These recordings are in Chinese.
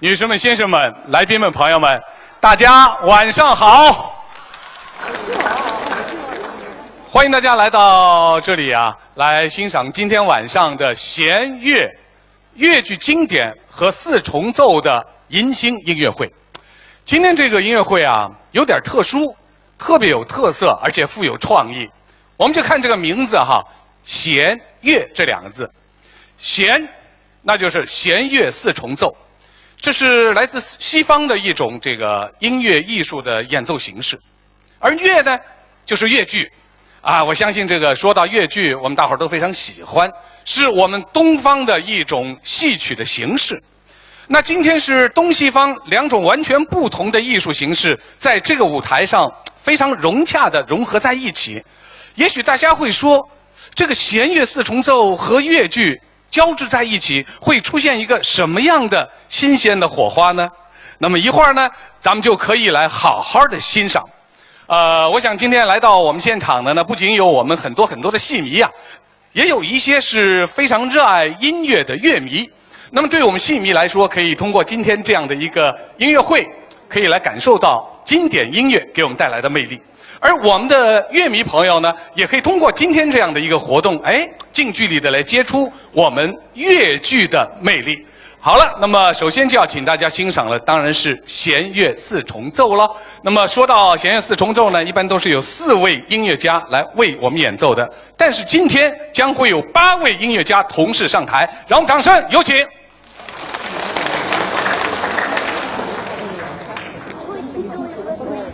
女士们、先生们、来宾们、朋友们，大家晚上好！欢迎大家来到这里啊，来欣赏今天晚上的弦乐、越剧经典和四重奏的迎新音乐会。今天这个音乐会啊，有点特殊，特别有特色，而且富有创意。我们就看这个名字哈，弦乐这两个字，弦，那就是弦乐四重奏。这是来自西方的一种这个音乐艺术的演奏形式，而乐呢，就是越剧，啊，我相信这个说到越剧，我们大伙儿都非常喜欢，是我们东方的一种戏曲的形式。那今天是东西方两种完全不同的艺术形式，在这个舞台上非常融洽地融合在一起。也许大家会说，这个弦乐四重奏和越剧交织在一起，会出现一个什么样的新鲜的火花呢？那么一会儿呢，咱们就可以来好好的欣赏。我想今天来到我们现场的呢，不仅有我们很多的戏迷啊，也有一些是非常热爱音乐的乐迷。那么对我们戏迷来说，可以通过今天这样的一个音乐会，可以来感受到经典音乐给我们带来的魅力。而我们的乐迷朋友呢，也可以通过今天这样的一个活动，近距离的来接触我们越剧的魅力。好了，那么首先就要请大家欣赏了，当然是弦乐四重奏了。那么说到弦乐四重奏呢，一般都是有4位音乐家来为我们演奏的，但是今天将会有8位音乐家同时上台，让我们掌声有请。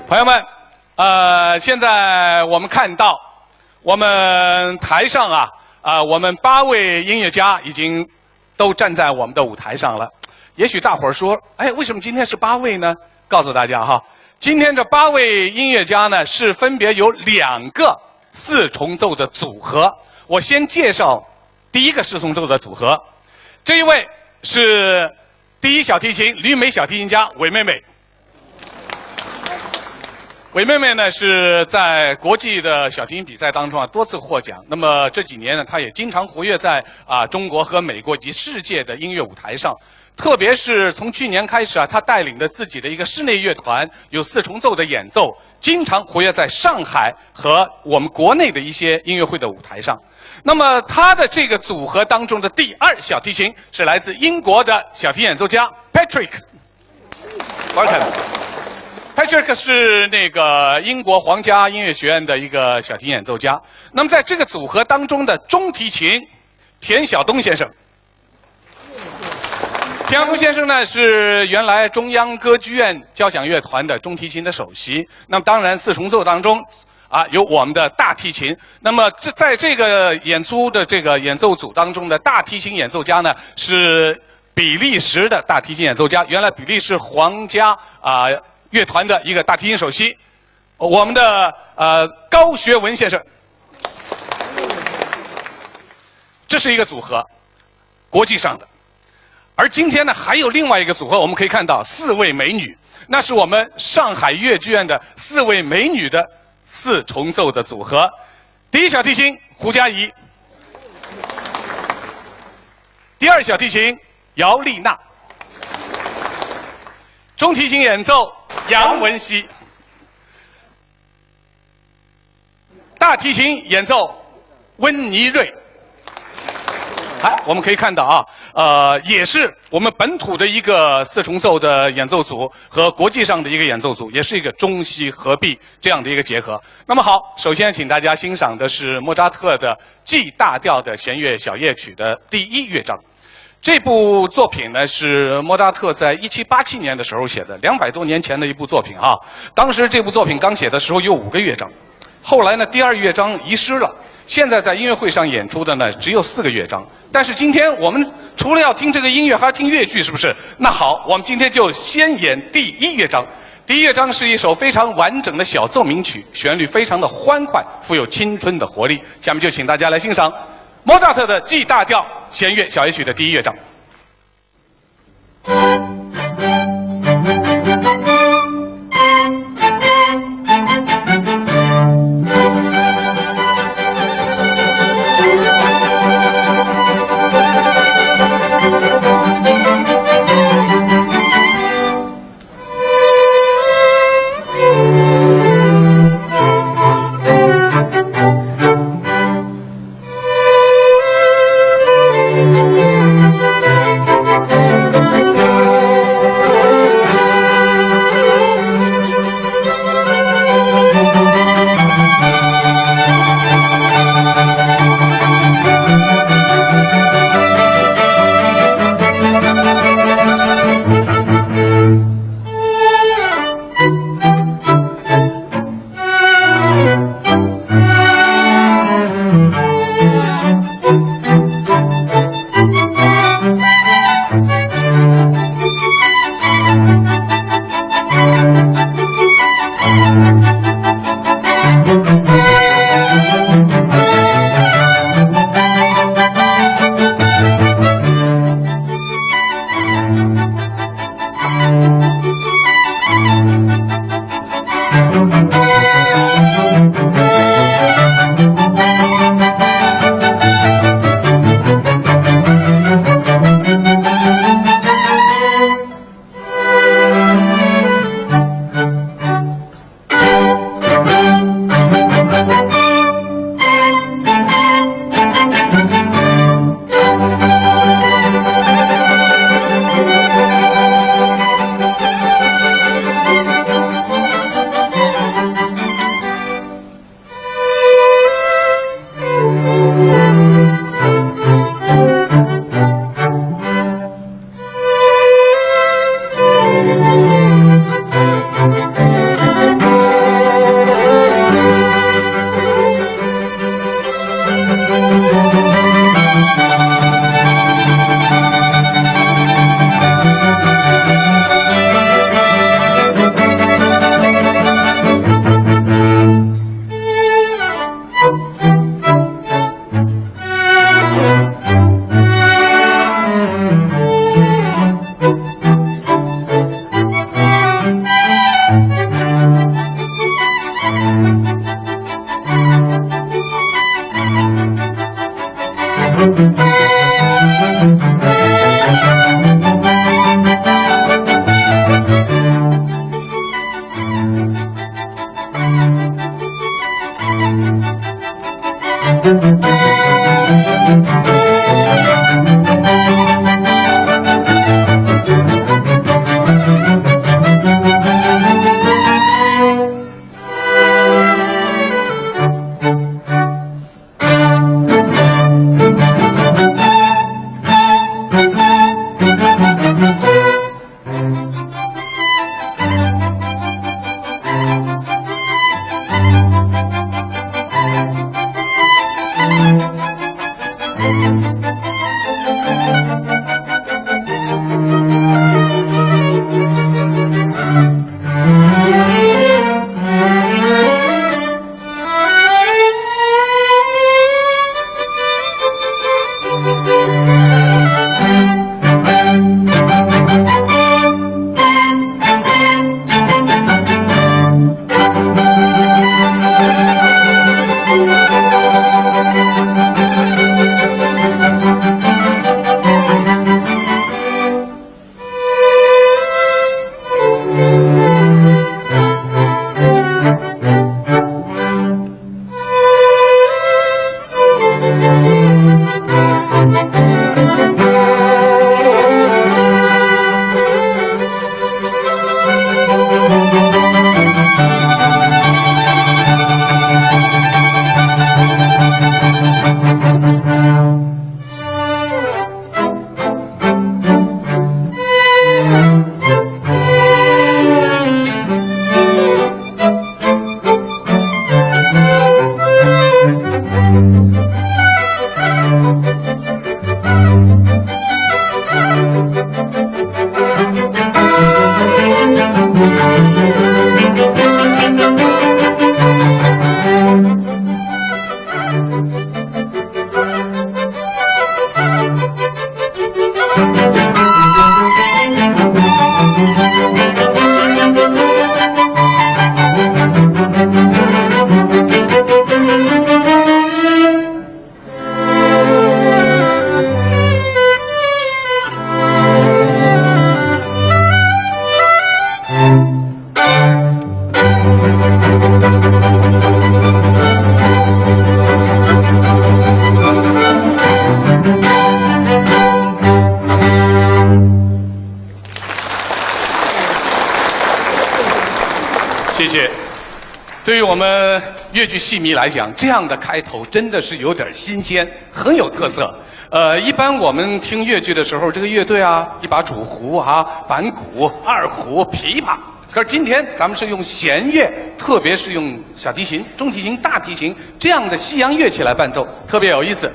朋友们，现在我们看到我们台上我们8位音乐家已经都站在我们的舞台上了。也许大伙儿说，为什么今天是8位呢？告诉大家哈，今天这8位音乐家呢，是分别有2个四重奏的组合。我先介绍第一个四重奏的组合，这一位是第一小提琴旅美小提琴家韦妹妹。韦妹妹呢是在国际的小提琴比赛当中多次获奖。那么这几年呢，她也经常活跃在中国和美国以及世界的音乐舞台上。特别是从去年开始她带领着自己的一个室内乐团，有四重奏的演奏，经常活跃在上海和我们国内的一些音乐会的舞台上。那么她的这个组合当中的第2小提琴是来自英国的小提演奏家 Patrick。Patrick 是那个英国皇家音乐学院的一个小提琴演奏家。那么在这个组合当中的中提琴田晓东先生，田晓东先生呢是原来中央歌剧院交响乐团的中提琴的首席。那么当然四重奏当中有我们的大提琴。那么在这个演出的这个演奏组当中的大提琴演奏家呢是比利时的大提琴演奏家，原来比利时皇家乐团的一个大提琴首席，我们的高学文先生。这是一个组合，国际上的。而今天呢，还有另外一个组合，我们可以看到4位美女，那是我们上海越剧院的4位美女的四重奏的组合。第一小提琴胡佳怡，第2小提琴姚丽娜，中提琴演奏杨文熙，大提琴演奏温妮瑞。我们可以看到也是我们本土的一个四重奏的演奏组和国际上的一个演奏组，也是一个中西合璧这样的一个结合。那么好，首先请大家欣赏的是莫扎特的 G 大调的弦乐小夜曲的第1乐章。这部作品呢是莫扎特在1787年的时候写的，200多年前的一部作品当时这部作品刚写的时候有5个乐章，后来呢第2乐章遗失了。现在在音乐会上演出的呢只有4个乐章。但是今天我们除了要听这个音乐，还要听越剧，是不是？那好，我们今天就先演第1乐章。第1乐章是一首非常完整的小奏鸣曲，旋律非常的欢快，富有青春的活力。下面就请大家来欣赏莫扎特的 G 大调弦乐小夜曲的第1乐章。谢谢。对于我们越剧戏迷来讲，这样的开头真的是有点新鲜，很有特色。一般我们听越剧的时候，这个乐队啊，一把主胡啊、板鼓、二胡、琵琶。可是今天咱们是用弦乐，特别是用小提琴、中提琴、大提琴这样的西洋乐器来伴奏，特别有意思。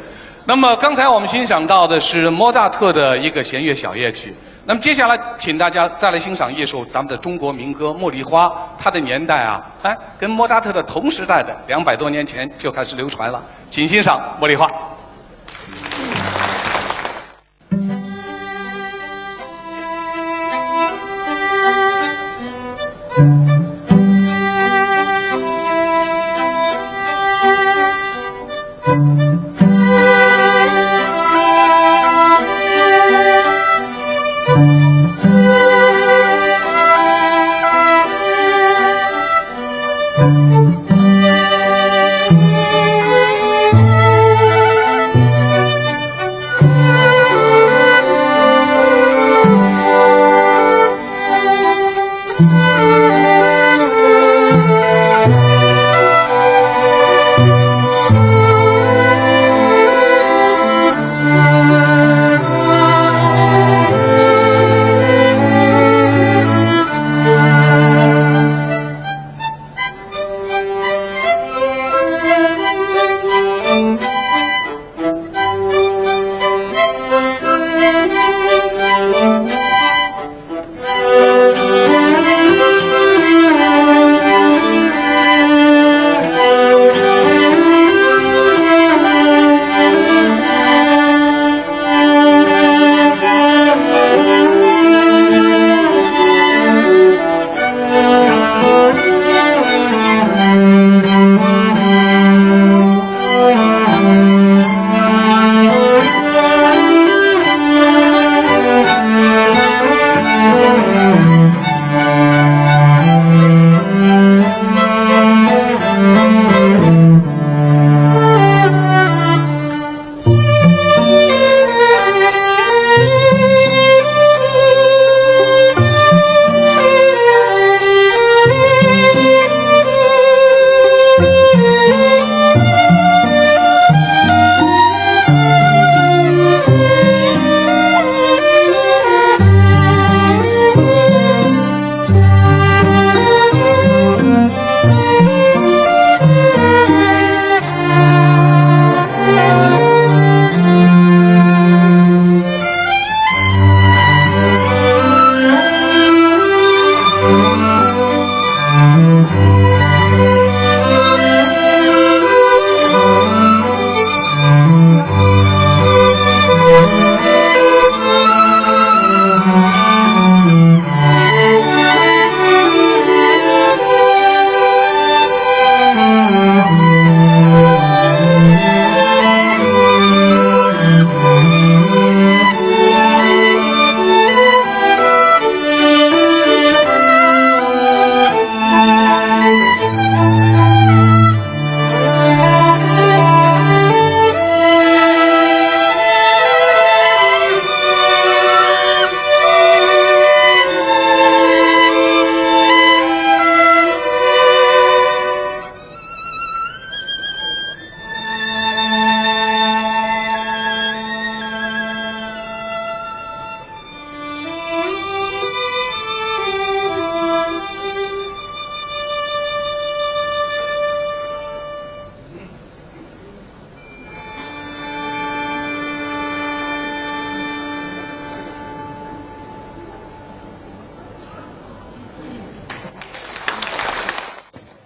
那么刚才我们欣赏到的是莫扎特的一个弦乐小夜曲。那么接下来，请大家再来欣赏一首咱们的中国民歌《茉莉花》，它的年代啊，跟莫扎特的同时代的200多年前就开始流传了。请欣赏《茉莉花》。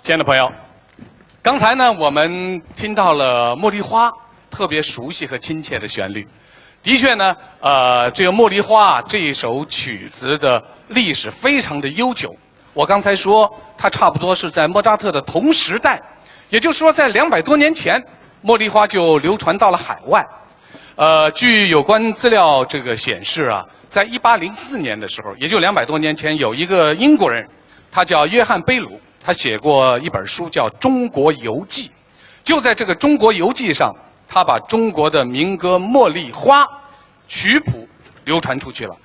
亲爱的朋友，刚才呢，我们听到了《茉莉花》特别熟悉和亲切的旋律。的确呢，这个《茉莉花》这一首曲子的历史非常的悠久。我刚才说，它差不多是在莫扎特的同时代，也就是说，在200多年前，《茉莉花》就流传到了海外。据有关资料这个显示啊，在1804年的时候，也就200多年前，有一个英国人，他叫约翰贝鲁。他写过一本书叫《中国游记》，就在这个《中国游记》上，他把中国的民歌《茉莉花》曲谱流传出去了。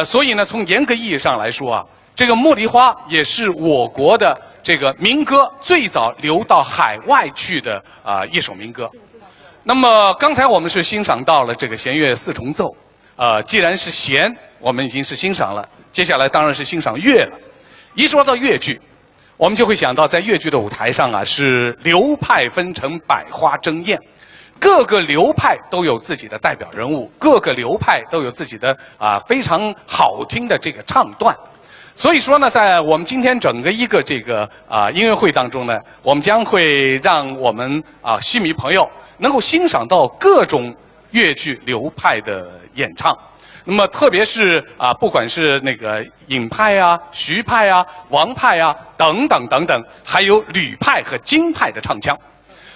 所以呢，从严格意义上来说啊，这个《茉莉花》也是我国的这个民歌最早流到海外去的一首民歌。那么刚才我们是欣赏到了这个弦乐四重奏，既然是弦，我们已经是欣赏了，接下来当然是欣赏乐了。一说到越剧，我们就会想到，在越剧的舞台上啊，是流派分成，百花争艳，各个流派都有自己的代表人物，各个流派都有自己的非常好听的这个唱段。所以说呢，在我们今天整个一个这个音乐会当中呢，我们将会让我们戏迷朋友能够欣赏到各种越剧流派的演唱。那么特别是不管是那个尹派啊、徐派啊、王派啊等等等等，还有吕派和京派的唱腔。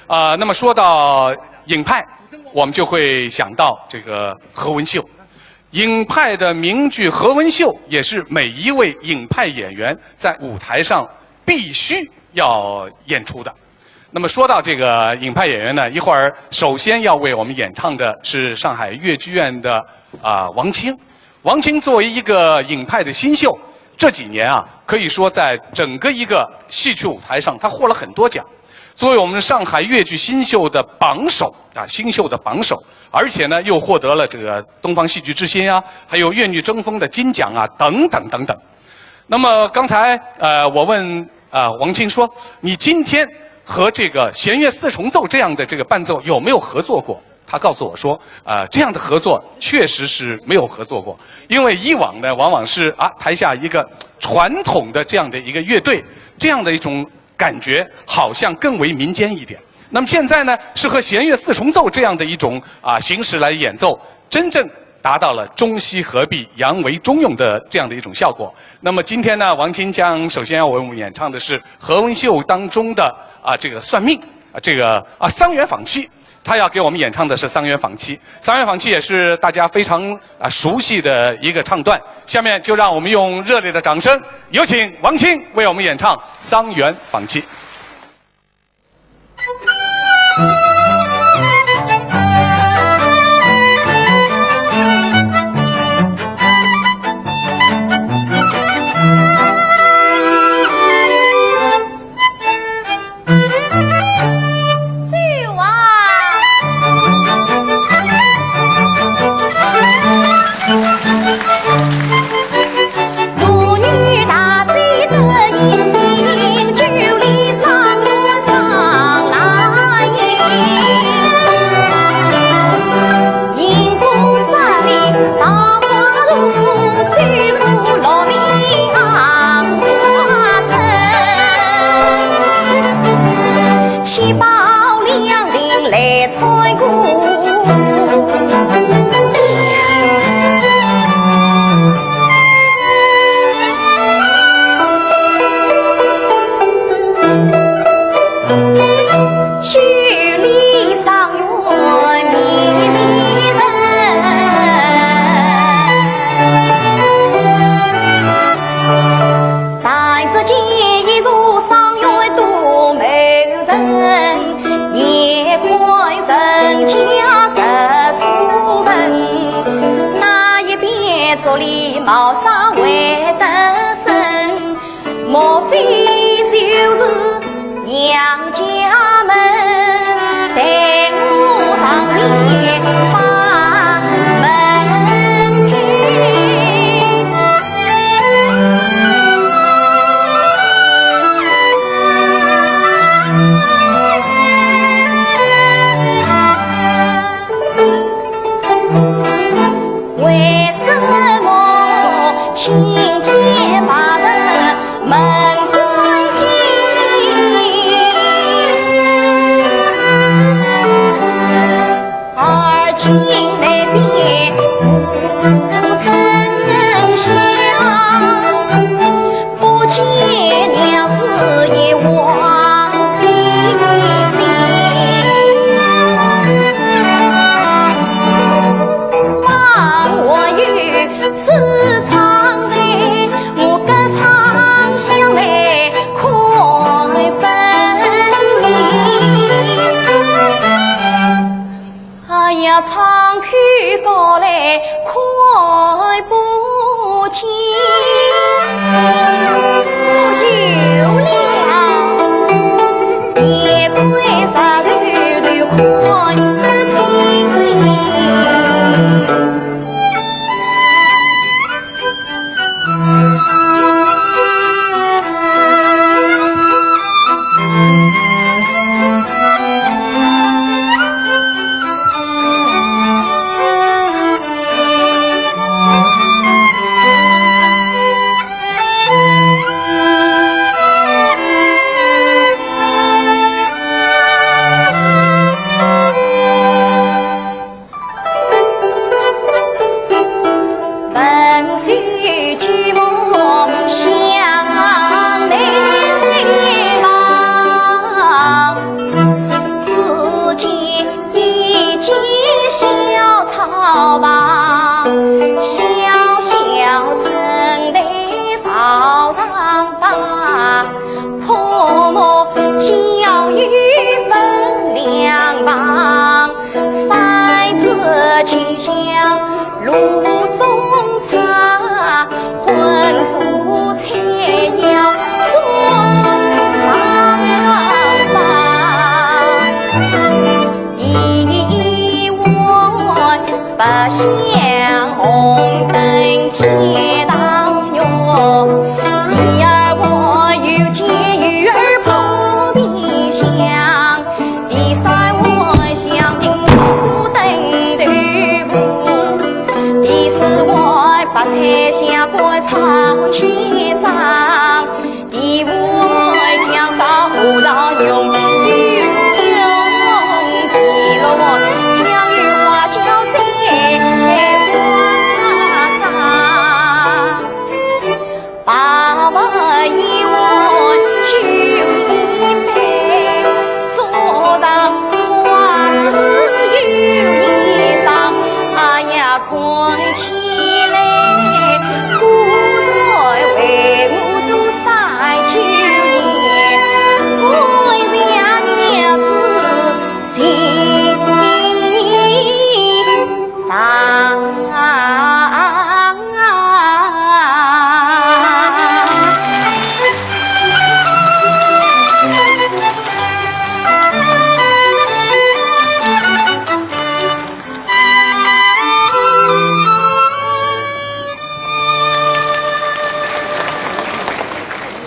那么说到尹派，我们就会想到这个何文秀。尹派的名剧《何文秀》也是每一位尹派演员在舞台上必须要演出的。那么说到这个尹派演员呢，一会儿首先要为我们演唱的是上海越剧院的王清。王清作为一个尹派的新秀，这几年啊，可以说在整个一个戏曲舞台上，他获了很多奖。作为我们上海越剧新秀的榜首新秀的榜首，而且呢又获得了这个东方戏剧之星啊，还有越女争锋的金奖啊，等等等等。那么刚才我问王清说，你今天和这个弦乐四重奏这样的这个伴奏有没有合作过？他告诉我说，这样的合作确实是没有合作过，因为以往呢，往往是台下一个传统的这样的一个乐队，这样的一种感觉好像更为民间一点。那么现在呢，是和弦乐四重奏这样的一种形式来演奏，真正达到了中西合璧、扬为中用的这样的一种效果。那么今天呢，王清将首先要为我们演唱的是何文秀当中的这个算命这个桑园访妻。他要给我们演唱的是桑园访妻。桑园访妻也是大家非常熟悉的一个唱段。下面就让我们用热烈的掌声，有请王清为我们演唱桑园访妻。茅上会得胜，莫非就是杨家门带我上前把门开？为什么亲戚把人门关紧？娘子也枉费心。望我与此常在，我歌唱相来快分离。哎呀，长驱高来快不及，有了别亏啥头就快得进。清香炉中茶，荤素菜肴做上房。一碗八香红灯铁当药，第二碗有煎鱼儿泡米香，第三碗香精苦灯豆腐，第四碗白菜香锅炒千张，第五碗姜烧胡桃肉。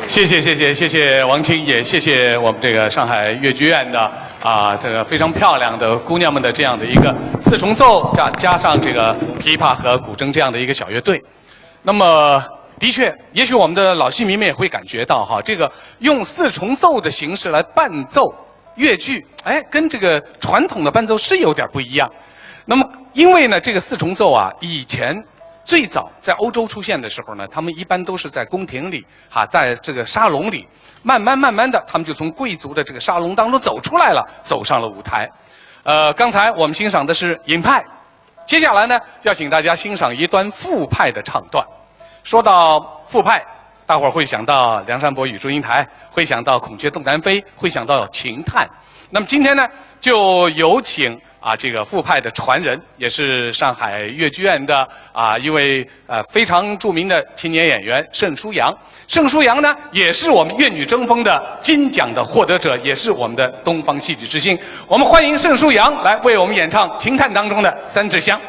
谢谢王青，也谢谢我们这个上海越剧院的这个非常漂亮的姑娘们的这样的一个四重奏，加上这个琵琶和古筝这样的一个小乐队。那么的确，也许我们的老戏迷们也会感觉到哈，这个用四重奏的形式来伴奏越剧，哎，跟这个传统的伴奏是有点不一样。那么因为呢，这个四重奏啊，以前最早在欧洲出现的时候呢，他们一般都是在宫廷里，在这个沙龙里，慢慢的，他们就从贵族的这个沙龙当中走出来了，走上了舞台。刚才我们欣赏的是尹派，接下来呢，要请大家欣赏一段傅派的唱段。说到傅派，大伙儿会想到梁山伯与祝英台，会想到孔雀东南飞，会想到秦探。那么今天呢，就有请这个傅派的传人，也是上海越剧院的一位非常著名的青年演员盛书阳。盛书阳呢，也是我们粤女争锋的金奖的获得者，也是我们的东方戏剧之星。我们欢迎盛书阳来为我们演唱《秦探》当中的三支香。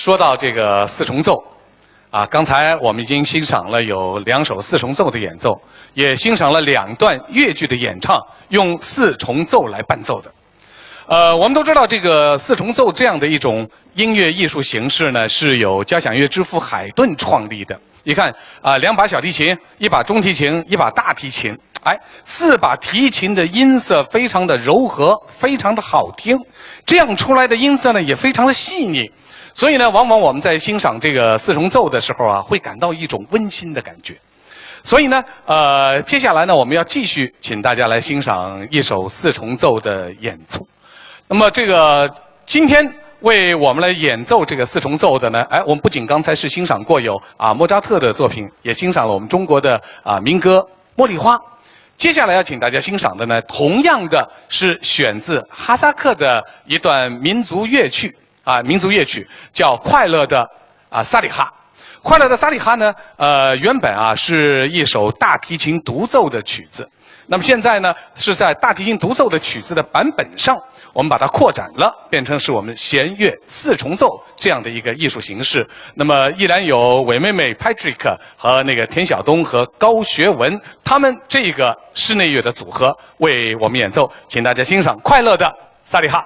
说到这个四重奏，刚才我们已经欣赏了有2首四重奏的演奏，也欣赏了2段越剧的演唱，用四重奏来伴奏的。我们都知道这个四重奏这样的一种音乐艺术形式呢，是由交响乐之父海顿创立的。你看2把小提琴，1把中提琴，1把大提琴。4把提琴的音色非常的柔和，非常的好听，这样出来的音色呢也非常的细腻，所以呢，往往我们在欣赏这个四重奏的时候会感到一种温馨的感觉。所以呢，接下来呢，我们要继续请大家来欣赏一首四重奏的演奏。那么这个今天为我们来演奏这个四重奏的呢，我们不仅刚才是欣赏过有莫扎特的作品，也欣赏了我们中国的民歌《茉莉花》。接下来要请大家欣赏的呢，同样的是选自哈萨克的一段民族乐曲民族乐曲叫《快乐的萨里哈》。快乐的萨里哈呢，原本是一首大提琴独奏的曲子，那么现在呢是在大提琴独奏的曲子的版本上，我们把它扩展了，变成是我们弦乐四重奏这样的一个艺术形式。那么依然有韦妹妹 Patrick 和那个田晓东和高学文，他们这个室内乐的组合为我们演奏，请大家欣赏《快乐的萨里哈》。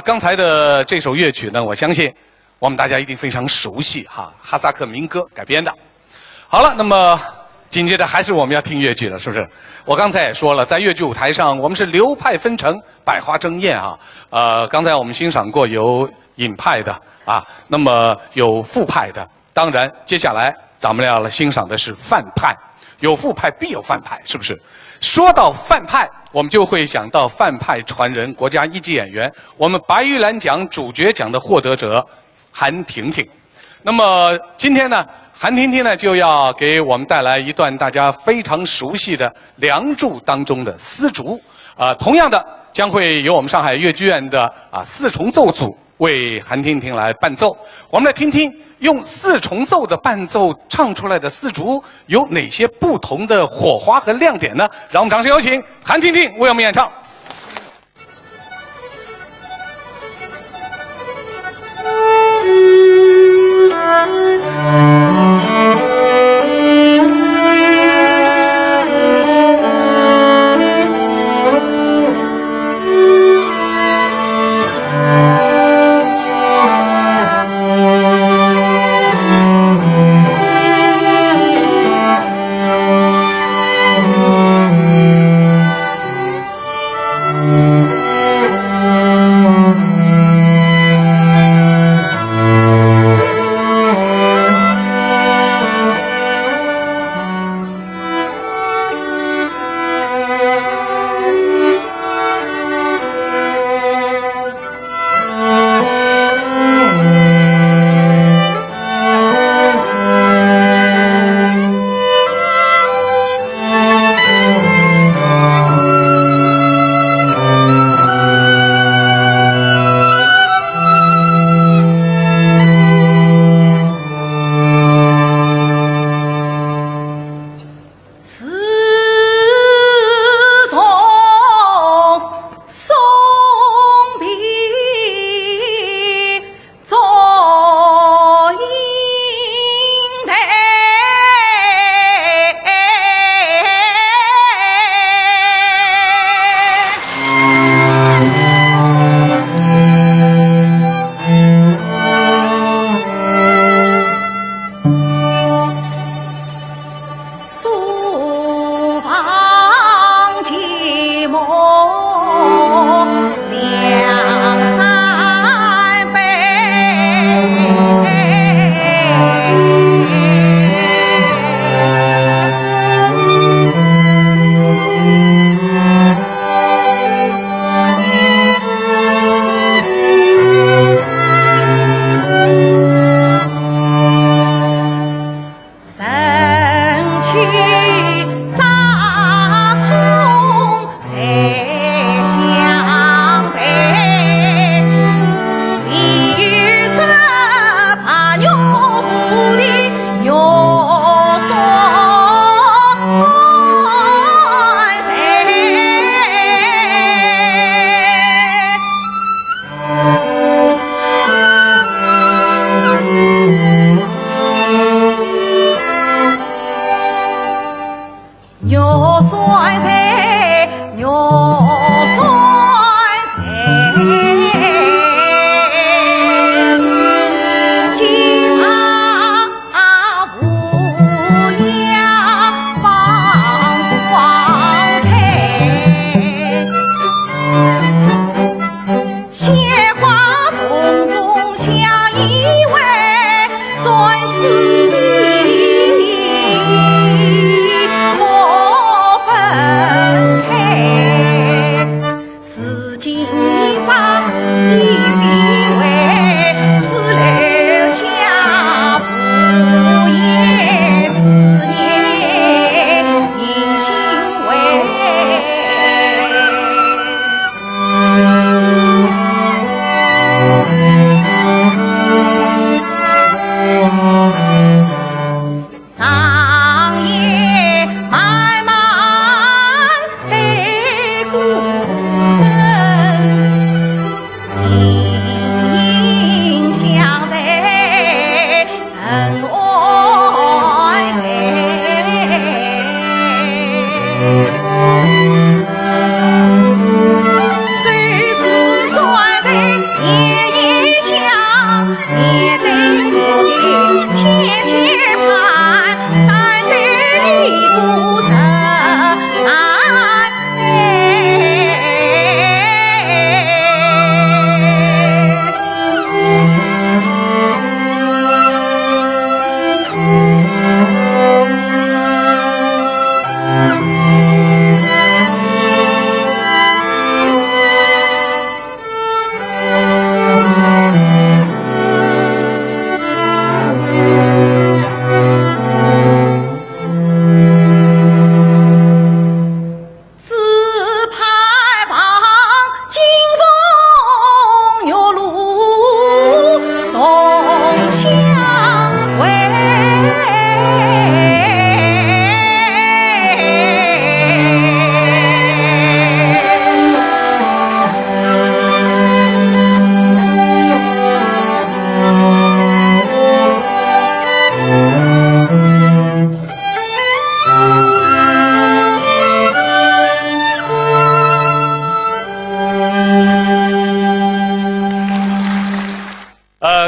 刚才的这首乐曲呢，我相信我们大家一定非常熟悉哈萨克民歌改编的。好了，那么紧接着还是我们要听越剧了，是不是？我刚才也说了，在越剧舞台上，我们是流派纷呈，百花争艳啊。刚才我们欣赏过有尹派的啊，那么有傅派的，当然接下来咱们要来欣赏的是范派。有傅派必有范派，是不是？说到范派，我们就会想到范派传人、国家一级演员，我们白玉兰奖主角奖的获得者韩婷婷。那么今天呢，韩婷婷呢就要给我们带来一段大家非常熟悉的《梁祝》当中的丝竹。同样的将会由我们上海越剧院的四重奏组为韩婷婷来伴奏。我们来听听用四重奏的伴奏唱出来的丝竹有哪些不同的火花和亮点呢？让我们掌声有请韩婷婷为我们演唱。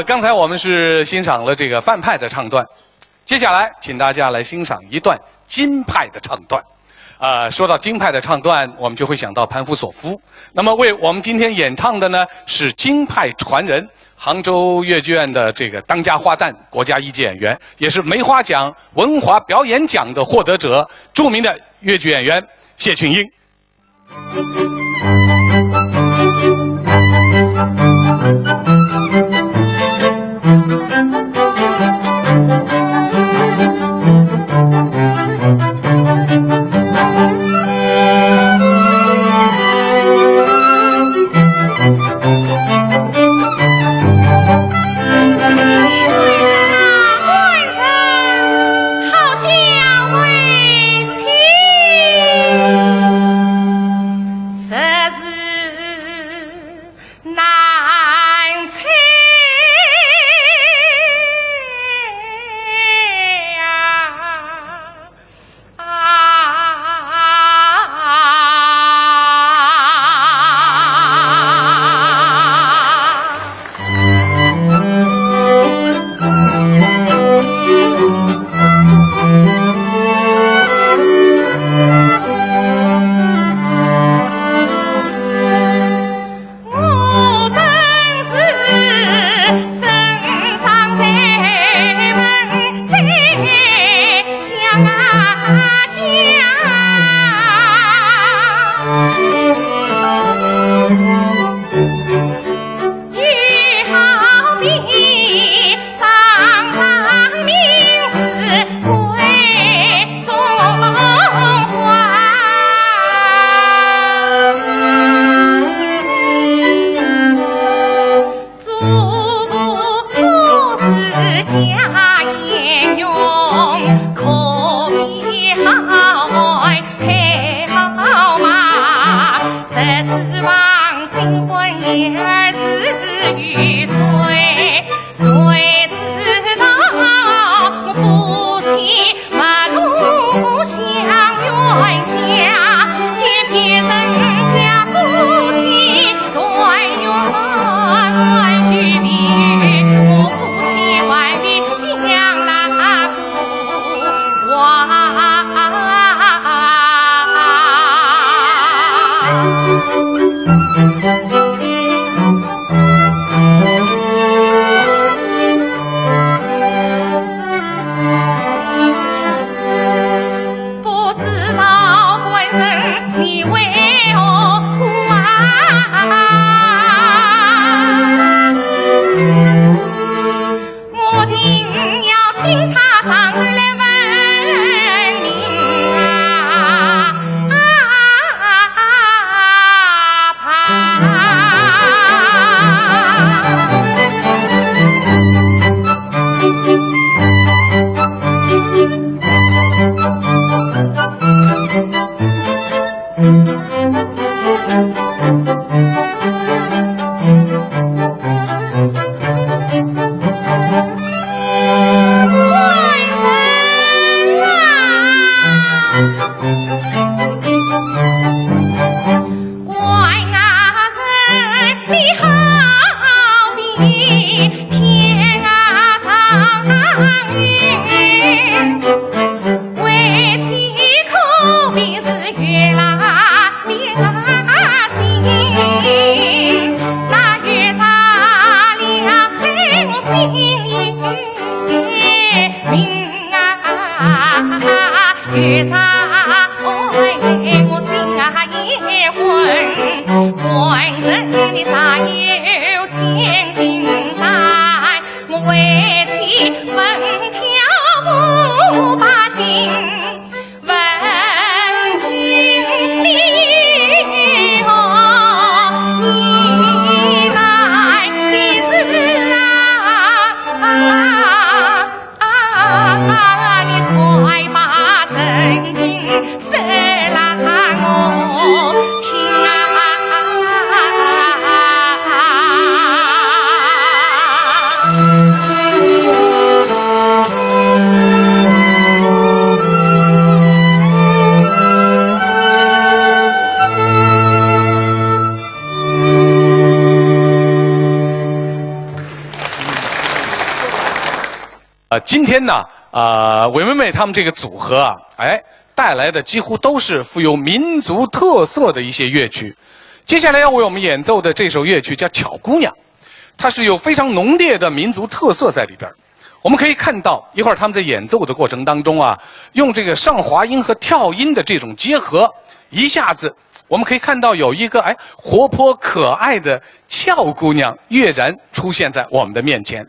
刚才我们是欣赏了这个范派的唱段，接下来请大家来欣赏一段京派的唱段。说到京派的唱段，我们就会想到潘夫索夫。那么为我们今天演唱的呢，是京派传人，杭州越剧院的这个当家花旦，国家一级演员，也是梅花奖文华表演奖的获得者，著名的越剧演员谢群英。你快把真情今天呢，韦妹妹他们这个组合啊，带来的几乎都是富有民族特色的一些乐曲。接下来要为我们演奏的这首乐曲叫《巧姑娘》，它是有非常浓烈的民族特色在里边。我们可以看到，一会儿他们在演奏的过程当中啊，用这个上滑音和跳音的这种结合，一下子我们可以看到有一个活泼可爱的俏姑娘跃然出现在我们的面前。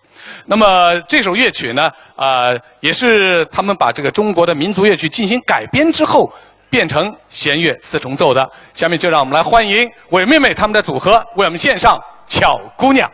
那么这首乐曲呢，也是他们把这个中国的民族乐曲进行改编之后，变成弦乐四重奏的。下面就让我们来欢迎韦妹妹他们的组合为我们献上《巧姑娘》。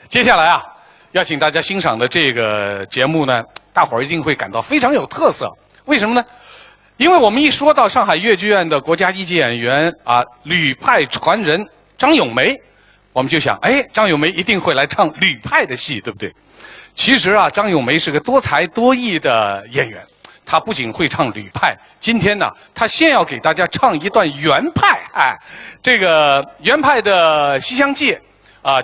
接下来要请大家欣赏的这个节目呢，大伙儿一定会感到非常有特色。为什么呢？因为我们一说到上海越剧院的国家一级演员吕派传人张咏梅，我们就想，张咏梅一定会来唱吕派的戏，对不对？其实张咏梅是个多才多艺的演员，她不仅会唱吕派，今天呢，她先要给大家唱一段原派，这个原派的《西厢记》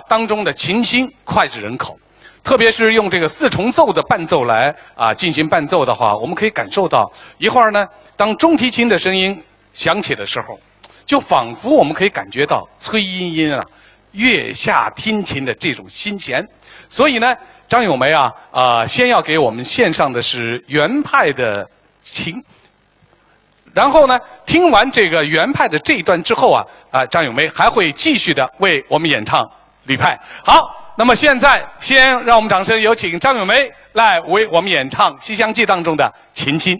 当中的琴心脍炙人口。特别是用这个四重奏的伴奏来进行伴奏的话，我们可以感受到一会儿呢，当中提琴的声音响起的时候，就仿佛我们可以感觉到崔莺莺月下听琴的这种心弦。所以呢，张咏梅先要给我们献上的是原派的琴，然后呢，听完这个原派的这一段之后张咏梅还会继续的为我们演唱吕派。好。那么现在，先让我们掌声有请张咏梅来为我们演唱《西厢记》当中的琴心。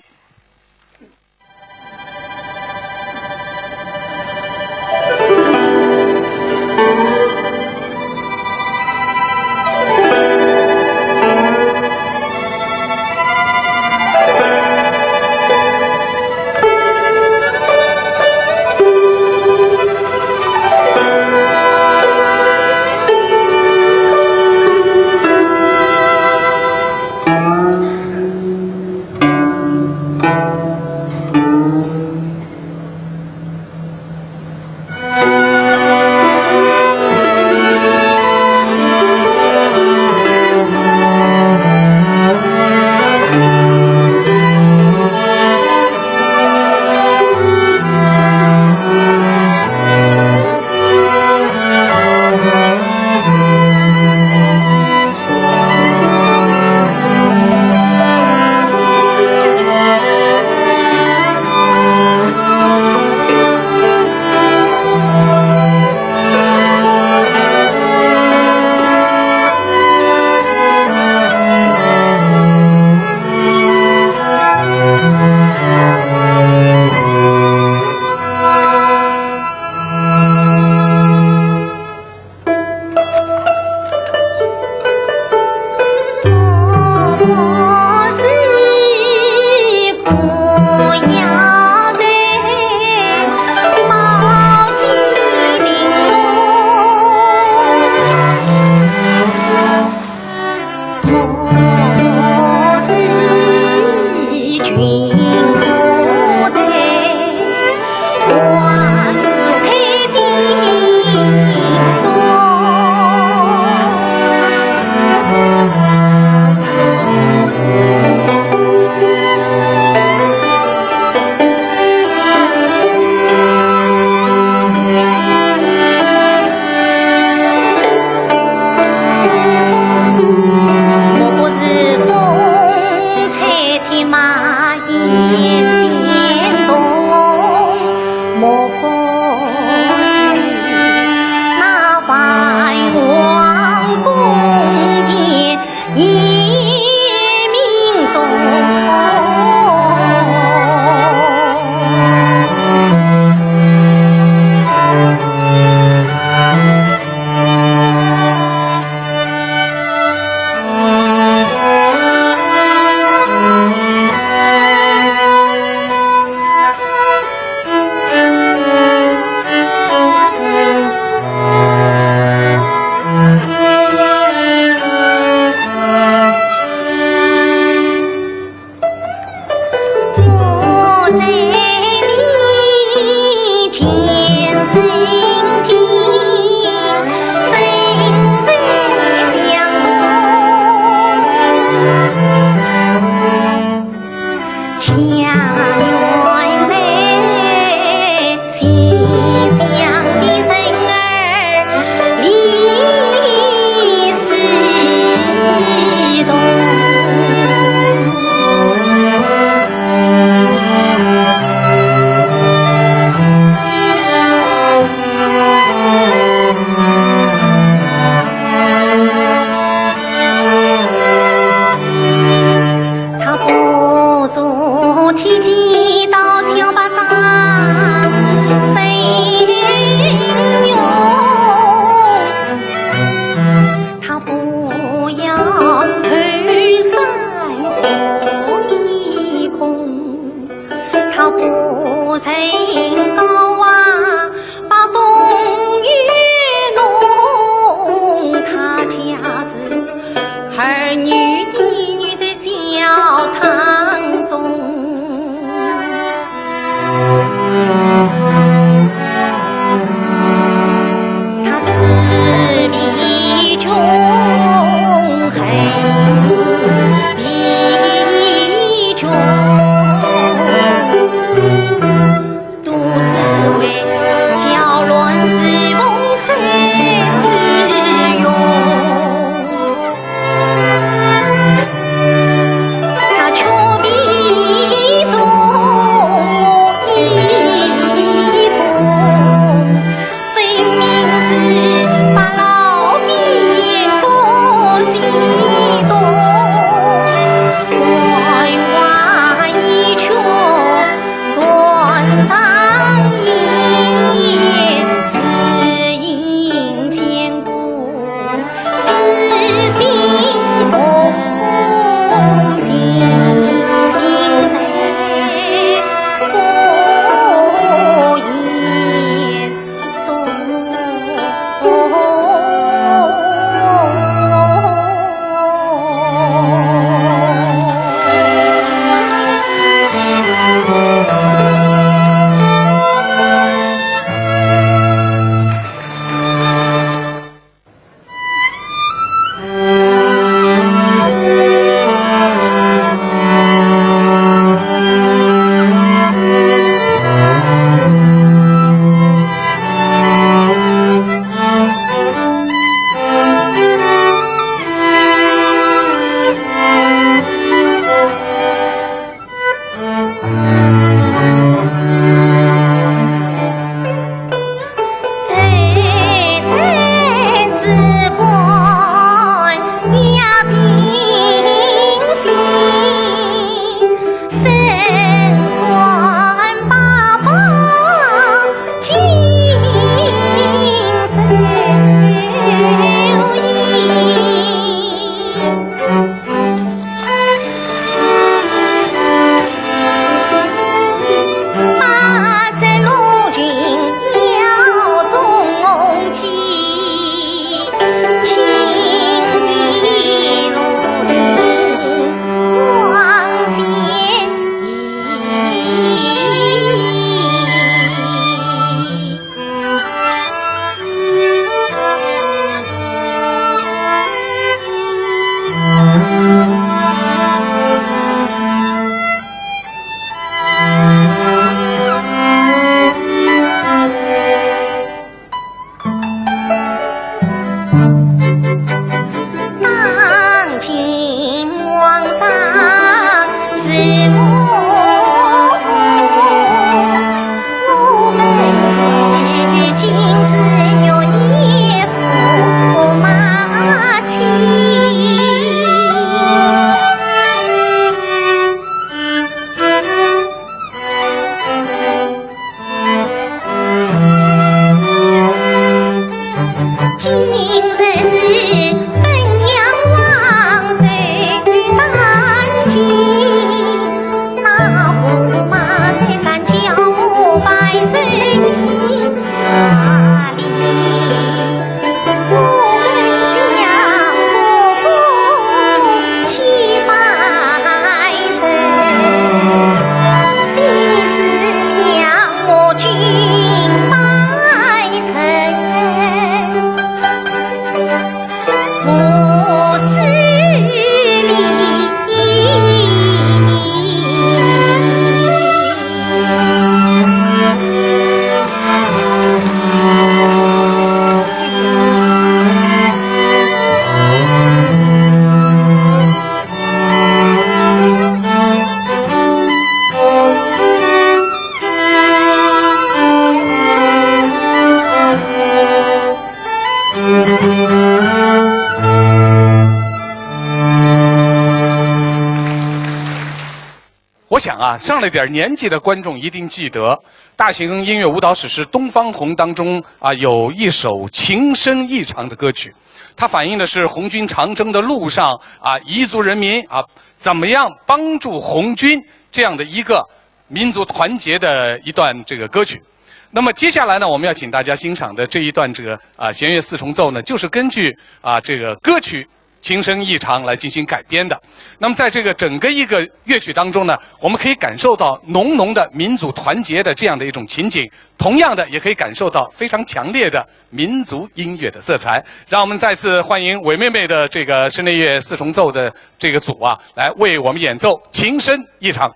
我想啊，上了点年纪的观众一定记得，大型音乐舞蹈史诗《东方红》当中啊，有一首情深意长的歌曲，它反映的是红军长征的路上啊，彝族人民啊怎么样帮助红军这样的一个民族团结的一段这个歌曲。那么接下来呢，我们要请大家欣赏的这一段这个弦乐四重奏呢，就是根据这个歌曲情深意长来进行改编的。那么在这个整个一个乐曲当中呢，我们可以感受到浓浓的民族团结的这样的一种情景，同样的也可以感受到非常强烈的民族音乐的色彩。让我们再次欢迎韦妹妹的这个室内乐四重奏的这个组啊，来为我们演奏情深意长。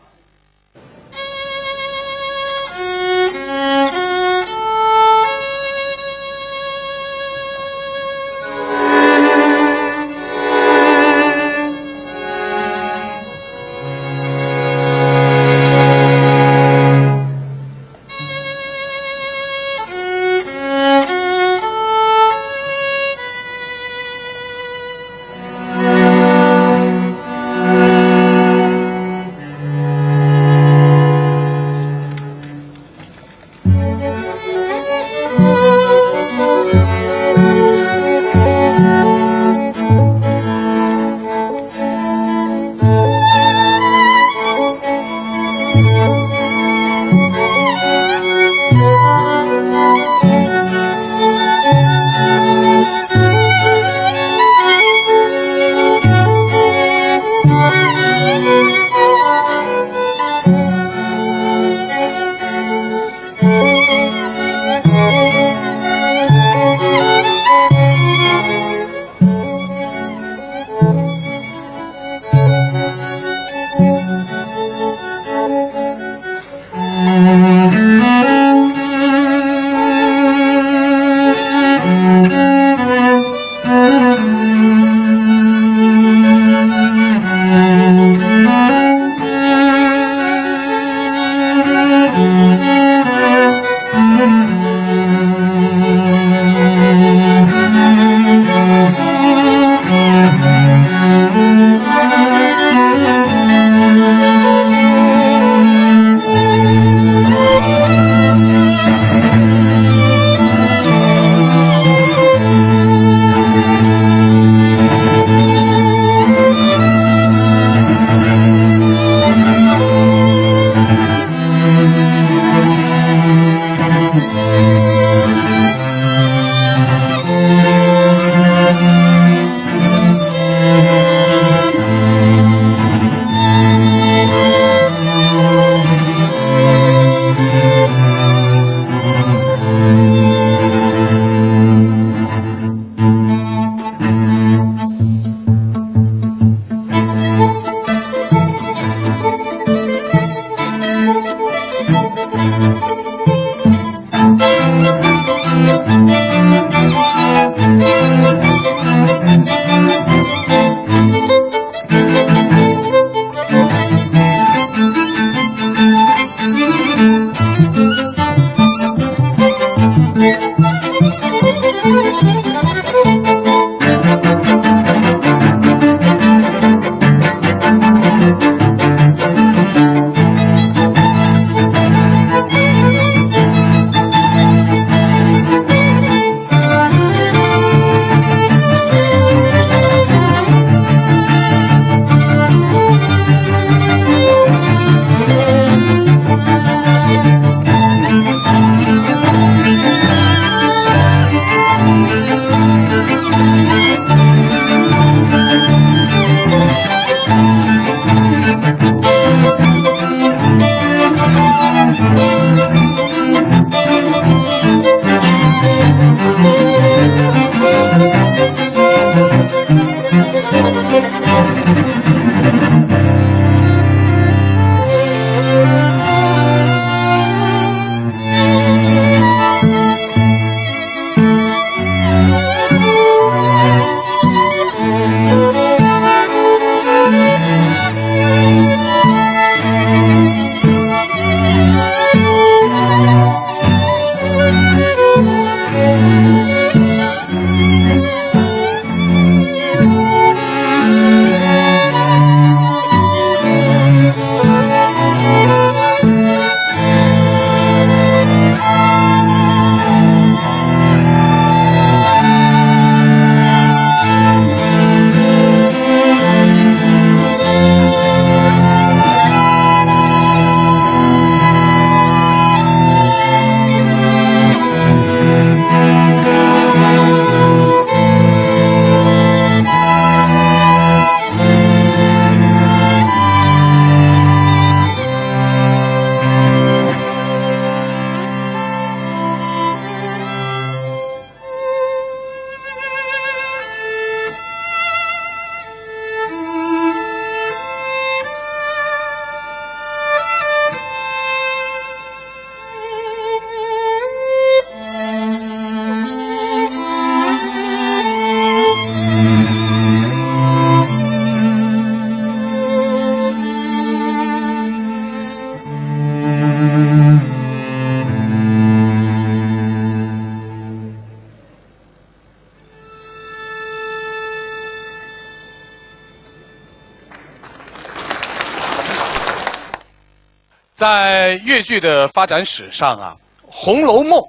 在越剧的发展史上啊，《红楼梦》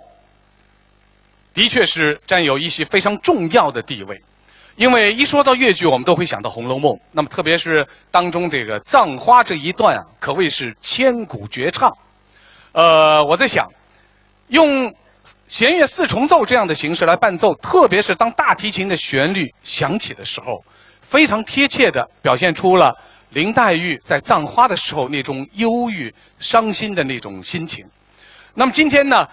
的确是占有一席非常重要的地位。因为一说到越剧，我们都会想到《红楼梦》，那么特别是当中这个葬花这一段啊，可谓是千古绝唱。我在想，用弦乐四重奏这样的形式来伴奏，特别是当大提琴的旋律响起的时候，非常贴切地表现出了林黛玉在葬花的时候那种忧郁、伤心的那种心情。那么今天呢，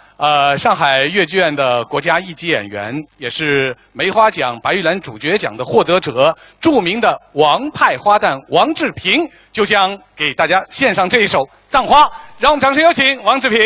上海越剧院的国家一级演员，也是梅花奖、白玉兰主角奖的获得者，著名的王派花旦王志平，就将给大家献上这一首《葬花》。让我们掌声有请王志平。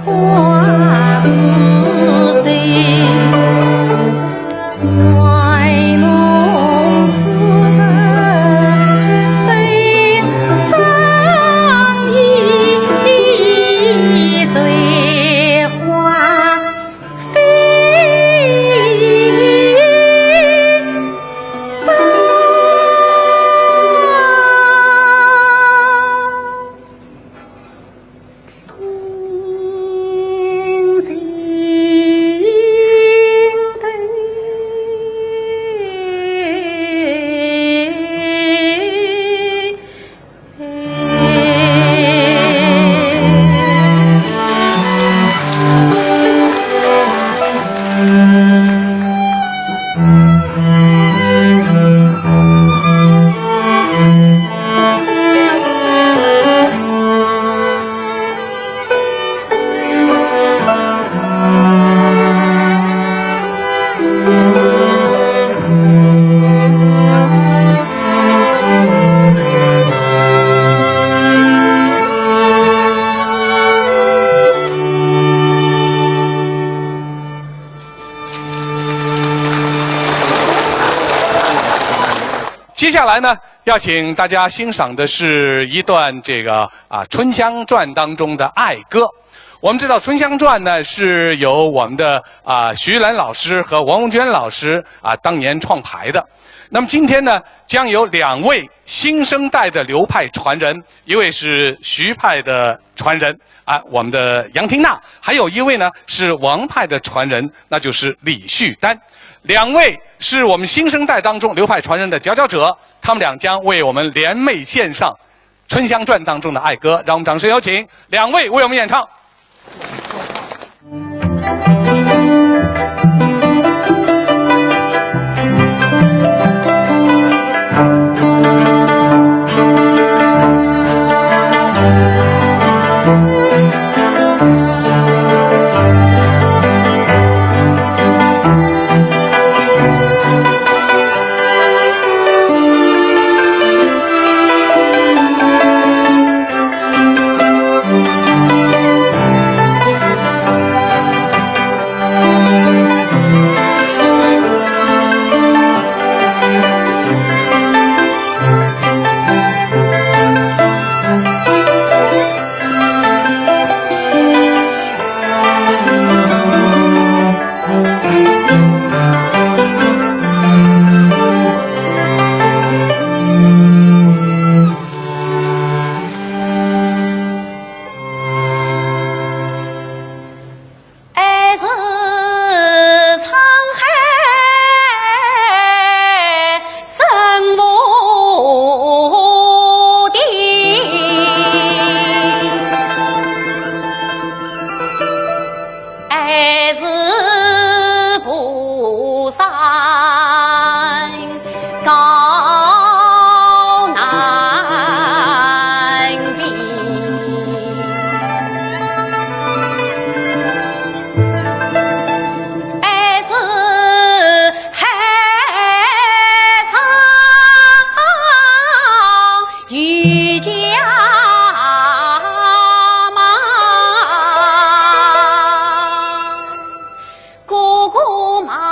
花似水，怀梦似人，谁上一水花飞灯。接下来呢，要请大家欣赏的是一段这个《春香传》当中的爱歌。我们知道《春香传》呢是由我们的徐兰老师和王荣娟老师当年创排的。那么今天呢，将有2位新生代的流派传人，一位是徐派的传人我们的杨廷娜，还有一位呢是王派的传人，那就是李旭丹。2位是我们新生代当中流派传人的佼佼者，他们俩将为我们联袂献上《春香传》当中的爱歌，让我们掌声有请2位为我们演唱。姑姑妈。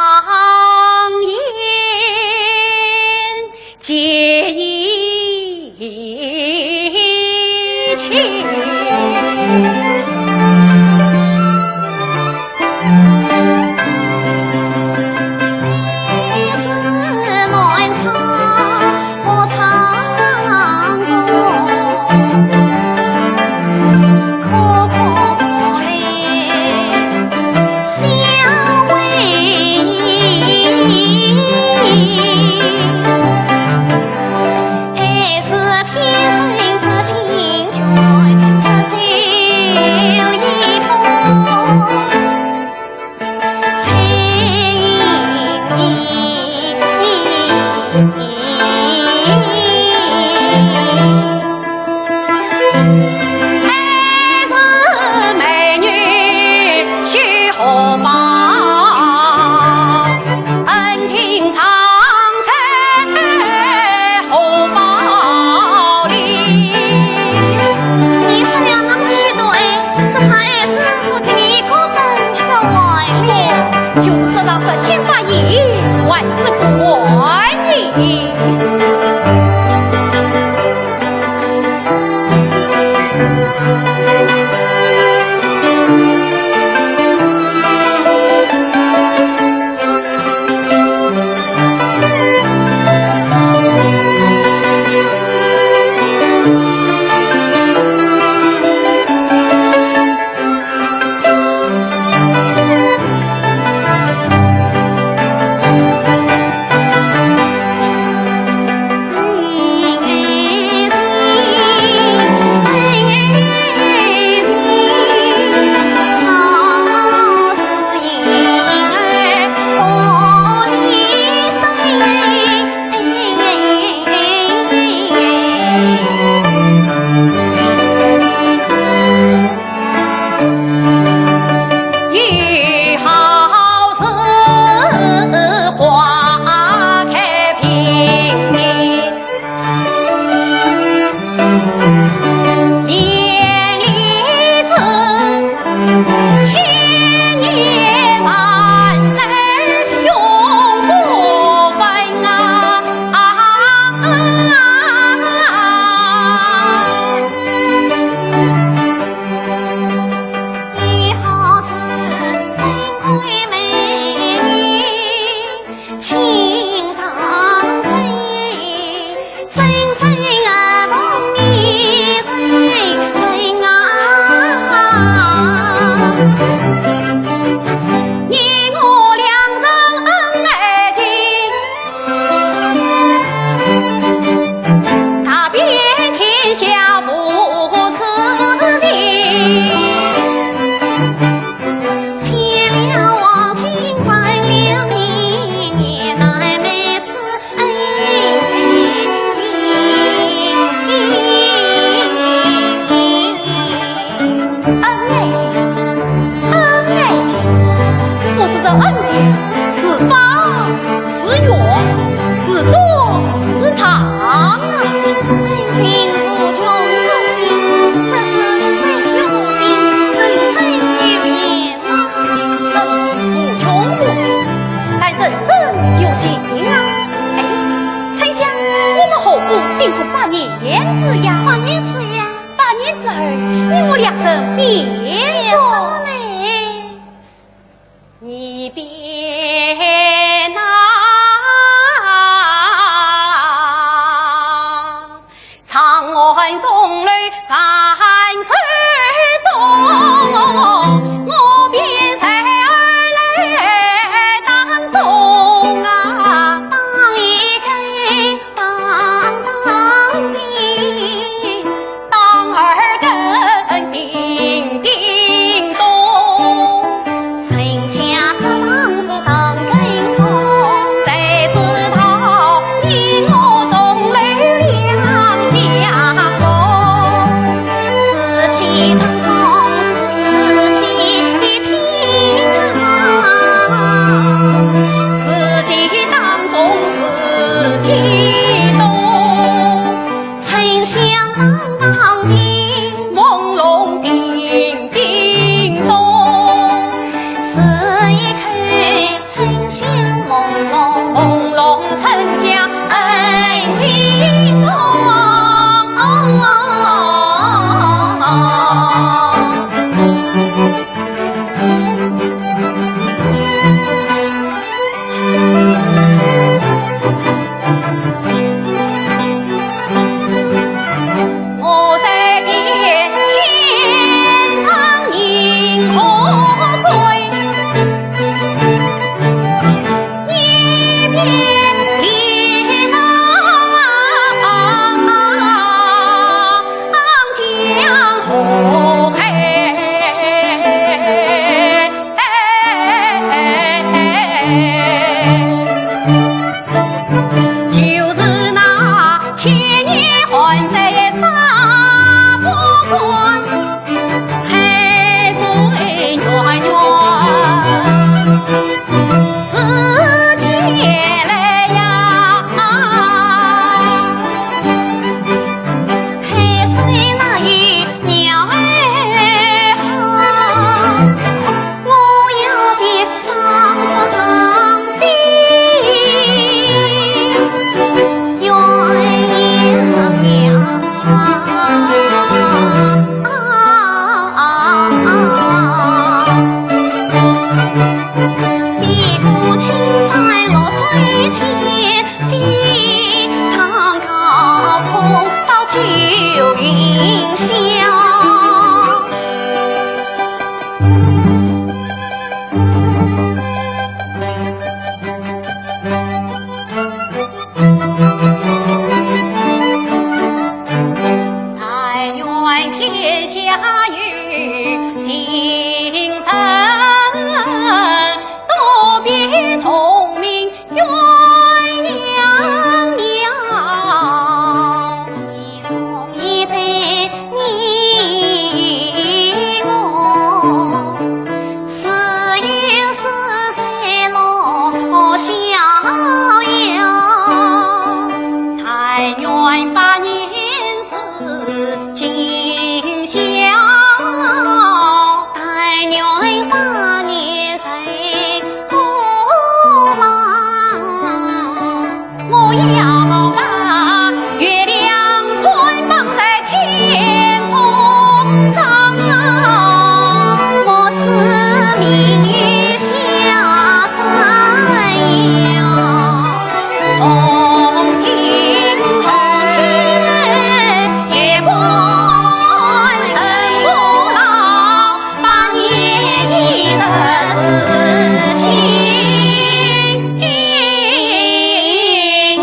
此情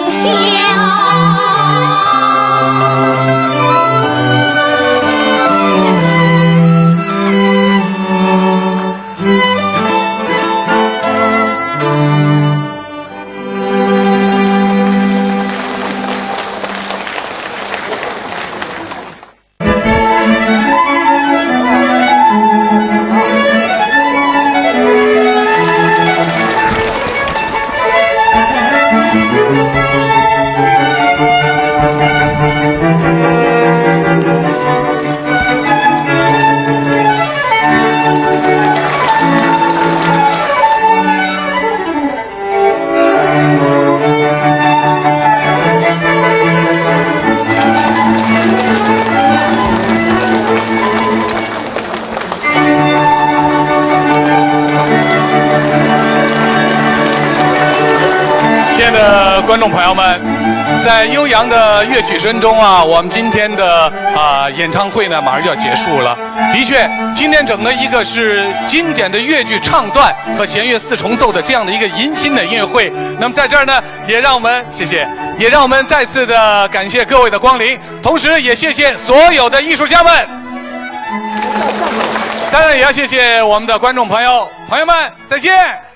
消。观众朋友们，在悠扬的乐曲声中啊，我们今天的演唱会呢马上就要结束了。的确，今天整个一个是经典的越剧唱段和弦乐四重奏的这样的一个迎新的音乐会。那么在这儿呢，也让我们谢谢，也让我们再次的感谢各位的光临，同时也谢谢所有的艺术家们。当然也要谢谢我们的观众朋友们，再见。